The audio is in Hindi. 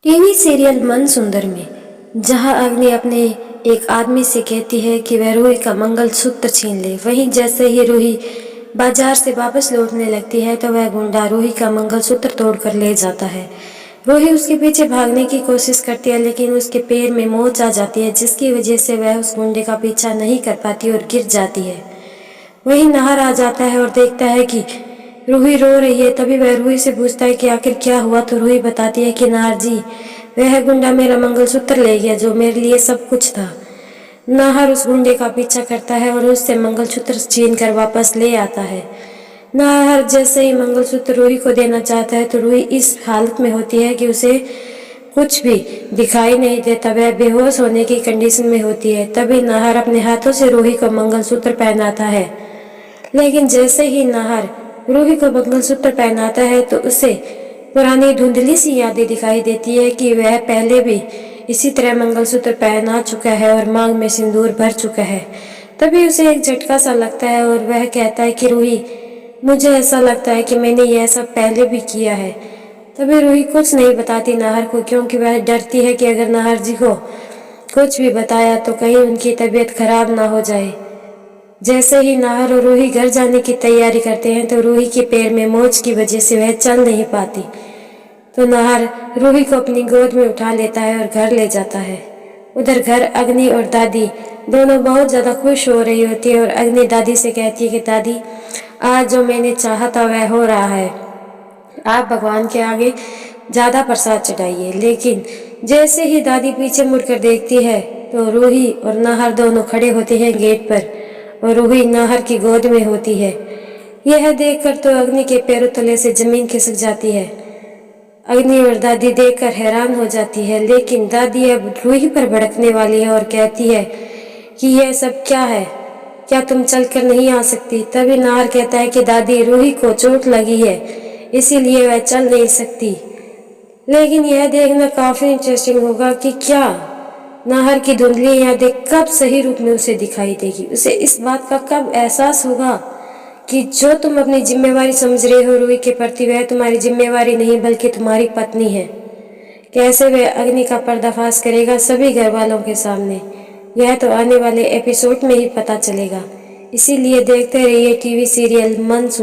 टीवी सीरियल मन सुंदर में जहां अग्नि अपने एक आदमी से कहती है कि वह रूही का मंगलसूत्र छीन ले, वहीं जैसे ही रूही बाजार से वापस लौटने लगती है तो वह गुंडा रूही का मंगलसूत्र तोड़कर ले जाता है। रूही उसके पीछे भागने की कोशिश करती है लेकिन उसके पैर में मोच आ जाती है, जिसकी वजह से वह उस गुंडे का पीछा नहीं कर पाती और गिर जाती है। वहीं नाहर आ जाता है और देखता है कि रूही रो रही है। तभी वह रूही से पूछता है कि आखिर क्या हुआ, तो रूही बताती है कि नाहर जी, वह गुंडा मेरा मंगलसूत्र ले गया जो मेरे लिए सब कुछ था। नाहर उस गुंडे का पीछा करता है और उससे मंगलसूत्र छीन कर वापस ले आता है। नाहर जैसे ही मंगलसूत्र रूही को देना चाहता है तो रूही इस हालत में होती है कि उसे कुछ भी दिखाई नहीं देता, वह बेहोश होने की कंडीशन में होती है। तभी नाहर अपने हाथों से रूही को मंगलसूत्र पहनाता है, लेकिन जैसे ही नाहर रूही को मंगलसूत्र पहनाता है तो उसे पुरानी धुंधली सी यादें दिखाई देती है कि वह पहले भी इसी तरह मंगलसूत्र पहना चुका है और मांग में सिंदूर भर चुका है। तभी उसे एक झटका सा लगता है और वह कहता है कि रूही, मुझे ऐसा लगता है कि मैंने यह सब पहले भी किया है। तभी रूही कुछ नहीं बताती नाहर को, क्योंकि वह डरती है कि अगर नाहर जी को कुछ भी बताया तो कहीं उनकी तबीयत खराब ना हो जाए। जैसे ही नाहर और रूही घर जाने की तैयारी करते हैं तो रूही के पैर में मोच की वजह से वह चल नहीं पाती, तो नाहर रूही को अपनी गोद में उठा लेता है और घर ले जाता है। उधर घर अग्नि और दादी दोनों बहुत ज़्यादा खुश हो रही होती है और अग्नि दादी से कहती है कि दादी, आज जो मैंने चाहा था वह हो रहा है, आप भगवान के आगे ज़्यादा प्रसाद चढ़ाइए। लेकिन जैसे ही दादी पीछे मुड़कर देखती है तो रूही और नाहर दोनों खड़े होते हैं गेट पर और रूही नाहर की गोद में होती है। यह देखकर तो अग्नि के पैरों तले से जमीन खिसक जाती है। अग्नि और दादी देखकर हैरान हो जाती है, लेकिन दादी अब रूही पर भड़कने वाली है और कहती है कि यह सब क्या है, क्या तुम चलकर नहीं आ सकती। तभी नाहर कहता है कि दादी, रूही को चोट लगी है इसीलिए वह चल नहीं सकती। लेकिन यह देखना काफी इंटरेस्टिंग होगा कि क्या नाहर की धुंधली यादें कब सही रूप में उसे दिखाई देगी। उसे इस बात का कब एहसास होगा कि जो तुम अपनी जिम्मेवारी समझ रहे हो रूही के प्रति, वह तुम्हारी जिम्मेवारी नहीं बल्कि तुम्हारी पत्नी है। कैसे वह अग्नि का पर्दाफाश करेगा सभी घर वालों के सामने, यह तो आने वाले एपिसोड में ही पता चलेगा। इसीलिए देखते रहिए टीवी सीरियल मन सुंदर।